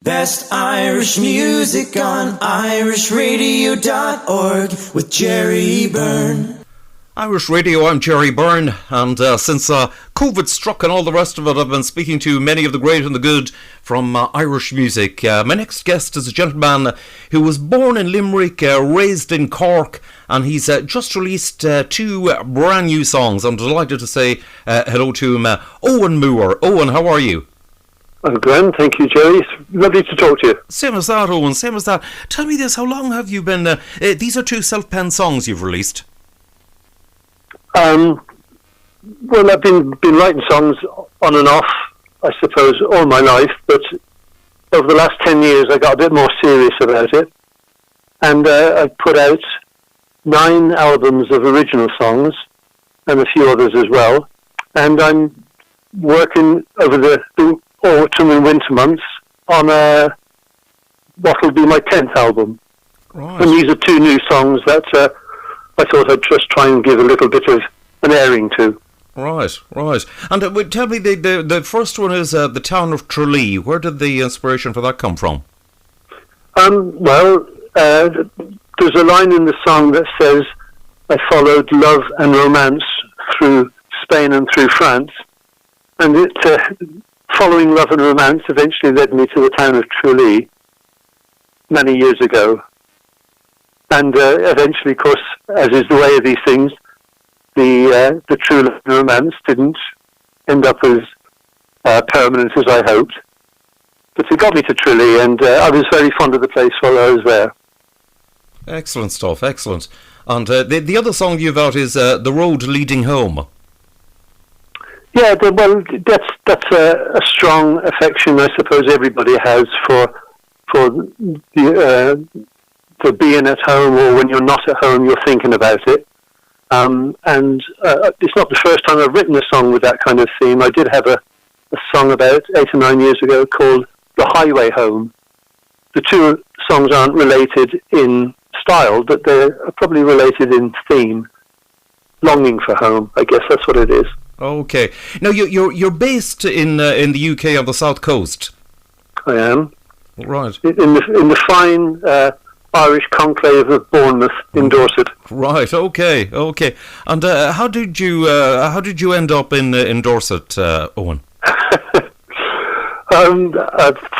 Best Irish music on irishradio.org with Jerry Byrne. Irish Radio, I'm Jerry Byrne, and since COVID struck and all the rest of it, I've been speaking to many of the great and the good from Irish music. My next guest is a gentleman who was born in Limerick, raised in Cork, and he's just released two brand new songs. I'm delighted to say hello to him, Owen Moore. Owen, how are you? I'm grand, thank you, Jerry. It's lovely to talk to you. Same as that, Owen, same as that. Tell me this, how long have you been... these are two self-penned songs you've released. Well, I've been writing songs on and off, I suppose, all my life, but over the last 10 years I got a bit more serious about it, and I put out 9 albums of original songs, and a few others as well, and I'm working over the autumn and winter months on what will be my 10th album. Right. And these are 2 new songs that I thought I'd just try and give a little bit of an airing to. Right. And tell me, the first one is The Town of Tralee. Where did the inspiration for that come from? Well, there's a line in the song that says, I followed love and romance through Spain and through France. And following love and romance eventually led me to the town of Tralee many years ago. And eventually, of course, as is the way of these things, the true love and romance didn't end up as permanent as I hoped. But it got me to Tralee, and I was very fond of the place while I was there. Excellent stuff, excellent. And the other song you've out is The Road Leading Home. Yeah, well, that's a strong affection I suppose everybody has for being at home, or when you're not at home, you're thinking about it. And it's not the first time I've written a song with that kind of theme. I did have a song about 8 or 9 years ago called The Highway Home. The 2 songs aren't related in style, but they're probably related in theme. Longing for home, I guess that's what it is. Okay. Now you're based in the UK on the south coast. I am. Right. In the fine Irish conclave of Bournemouth in Dorset. Right. Okay. And how did you end up in Dorset, Owen?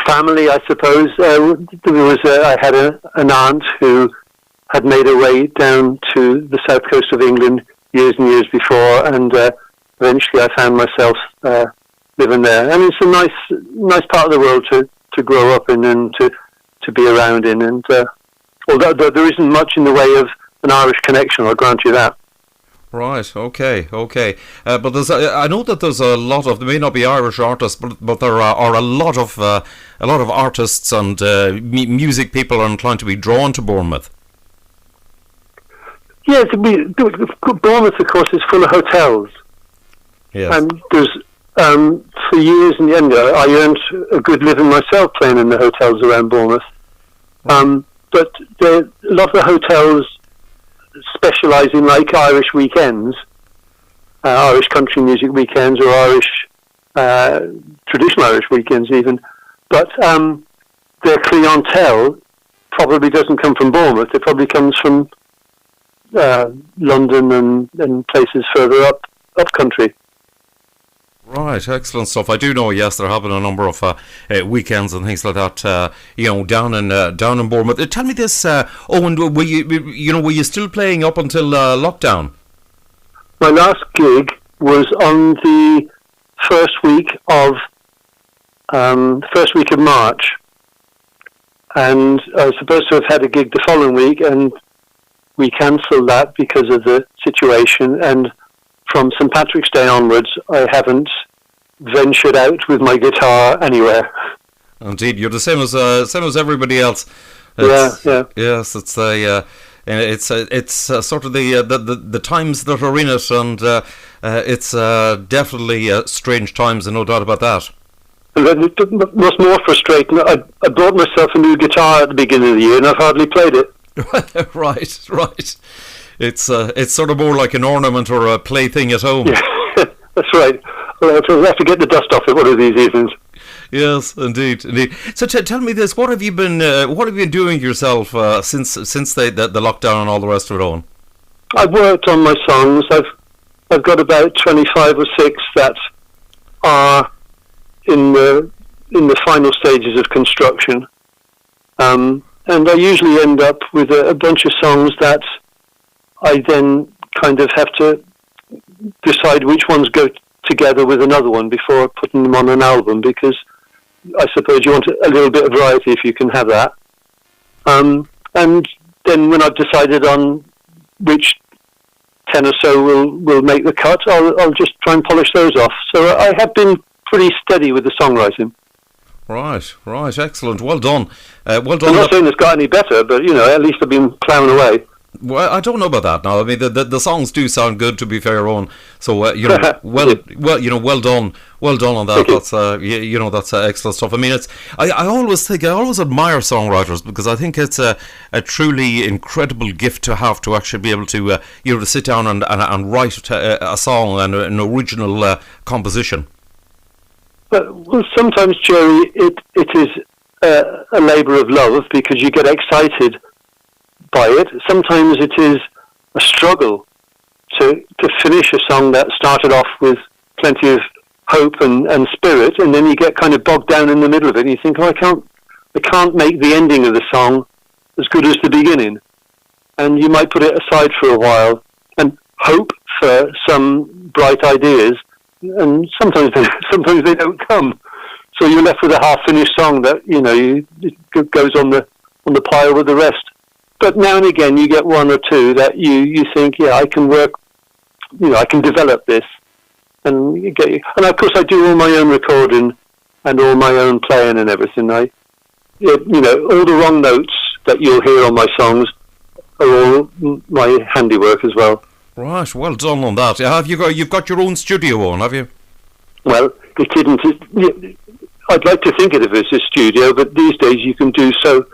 Family, I suppose. I had an aunt who had made her way down to the south coast of England years and years before, and eventually I found myself living there. And it's a nice part of the world to grow up in and to be around in. And although there isn't much in the way of an Irish connection, I'll grant you that. Right. Okay. But I know that there's a lot of. There may not be Irish artists, but there are a lot of artists and music people are inclined to be drawn to Bournemouth. Yes, Bournemouth, of course, is full of hotels. Yes. And there's for years and years, I earned a good living myself playing in the hotels around Bournemouth. But a lot of the hotels specialise in like Irish weekends, Irish country music weekends, or Irish traditional Irish weekends even. But their clientele probably doesn't come from Bournemouth. It probably comes from London and places further up country. Right, excellent stuff. I do know, yes, they're having a number of weekends and things like that, down in Bournemouth. Tell me this, Owen, were you still playing up until lockdown? My last gig was on the first week of March, and I was supposed to have had a gig the following week, and we cancelled that because of the situation. And from St. Patrick's Day onwards, I haven't ventured out with my guitar anywhere. Indeed, you're the same as everybody else. Yeah. Yes, it's sort of the times that are in it, and it's definitely strange times, and no doubt about that. And what's more frustrating, I bought myself a new guitar at the beginning of the year, and I've hardly played it. Right. It's sort of more like an ornament or a plaything at home. Yeah, that's right. Well, I'll have to get the dust off it one of these evenings. Yes, indeed, indeed. So tell me this: what have you been doing yourself since the lockdown and all the rest of it on? I've worked on my songs. I've got about 25 or 6 that are in the final stages of construction, and I usually end up with a bunch of songs that I then kind of have to decide which ones go together with another one before putting them on an album, because I suppose you want a little bit of variety if you can have that. And then when I've decided on which 10 or so will make the cut, I'll just try and polish those off. So I have been pretty steady with the songwriting. Right, excellent. Well done. Well done. I'm not saying it's got any better, but at least I've been ploughing away. Well, I don't know about that now. I mean, the songs do sound good, to be fair, Owen. So well done on that. That's excellent stuff. I mean, I always admire songwriters, because I think it's a truly incredible gift to have, to actually be able to to sit down and write a song and an original composition. Well, sometimes, Jerry, it is a labour of love, because you get excited by it. Sometimes it is a struggle to finish a song that started off with plenty of hope and spirit, and then you get kind of bogged down in the middle of it, and you think, I can't make the ending of the song as good as the beginning. And you might put it aside for a while and hope for some bright ideas, and sometimes they don't come. So you're left with a half-finished song that it goes on the pile with the rest. But now and again, you get one or two that you think, I can work, I can develop this, and and of course I do all my own recording and all my own playing and everything. All the wrong notes that you'll hear on my songs are all my handiwork as well. Right, well done on that. You've got your own studio on, have you? Well, it didn't. I'd like to think of it as a studio, but these days you can do so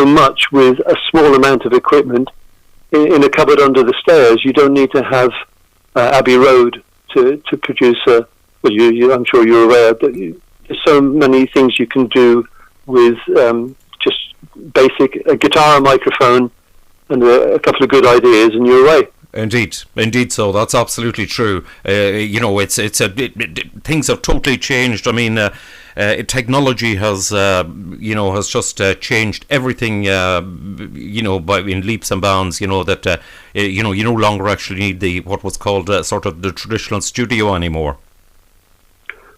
much with a small amount of equipment in a cupboard under the stairs. You don't need to have Abbey Road to produce I'm sure you're aware that there's so many things you can do with just basic a guitar, a microphone, and a couple of good ideas, and you're away. Indeed. So that's absolutely true. Things have totally changed. I mean, technology has just changed everything. In leaps and bounds. You no longer actually need what was called sort of the traditional studio anymore.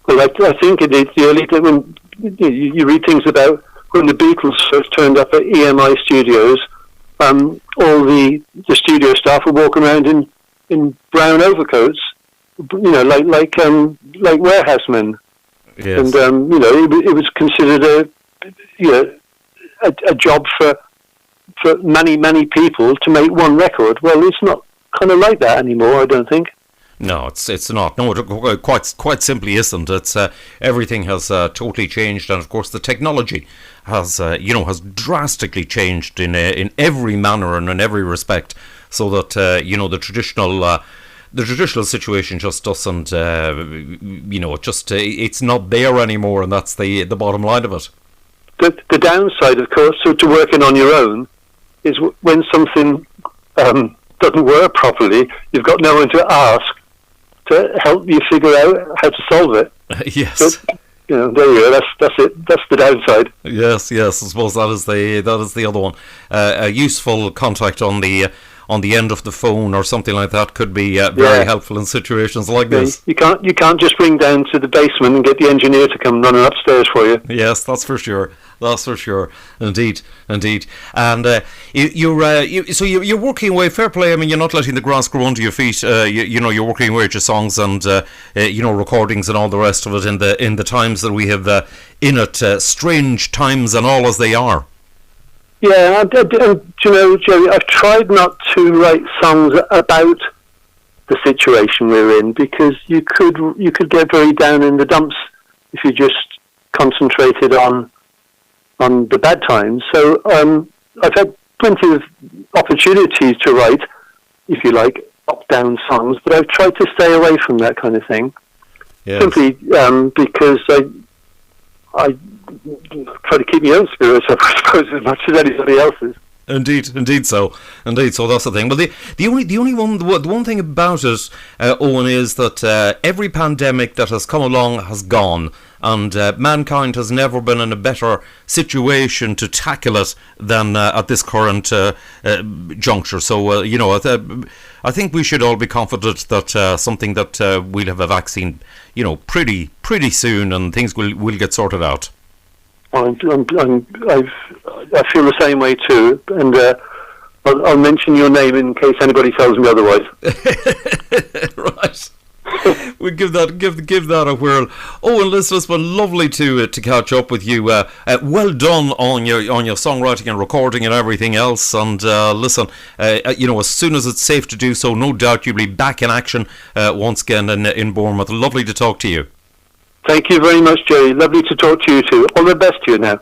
Well, I think it is the early when you read things about when the Beatles first turned up at EMI Studios. All the studio staff were walking around in brown overcoats, like warehousemen. Yes. And it was considered a job for many people to make one record. Well, it's not kind of like that anymore, I don't think. No, it's not. No, it quite simply isn't. It's everything has totally changed, and of course the technology has drastically changed in every manner and in every respect. So that the traditional situation just doesn't it's not there anymore, and that's the bottom line of it. The downside, of course, to working on your own is when something doesn't work properly, you've got no one to ask to help you figure out how to solve it. Yes. But, there you go. That's it. That's the downside. Yes. I suppose that is the other one. A useful contact on the end of the phone or something like that could be very helpful in situations like this. You can't just ring down to the basement and get the engineer to come running upstairs for you. Yes, that's for sure. Indeed. And you're working away. Fair play. I mean, you're not letting the grass grow under your feet. You're working away at your songs and recordings and all the rest of it in the times that we have in it. Strange times and all as they are. Yeah, Jerry, I've tried not to write songs about the situation we're in, because you could get very down in the dumps if you just concentrated on the bad times. So I've had plenty of opportunities to write, if you like, up-down songs, but I've tried to stay away from that kind of thing. Yes. Simply because I try to keep my own spirits up, I suppose, as much as anybody else's. Indeed so. So that's the thing. But the one thing about it, Owen, is that every pandemic that has come along has gone, and mankind has never been in a better situation to tackle it than at this current juncture. So I think we should all be confident that something that we'll have a vaccine, pretty soon, and things will get sorted out. I feel the same way too, and I'll mention your name in case anybody tells me otherwise. Right. We give that a whirl. Oh, and listen, it's been lovely to catch up with you. Well done on your songwriting and recording and everything else. And listen, as soon as it's safe to do so, no doubt you'll be back in action once again in Bournemouth. Lovely to talk to you. Thank you very much, Jerry. Lovely to talk to you too. All the best to you now.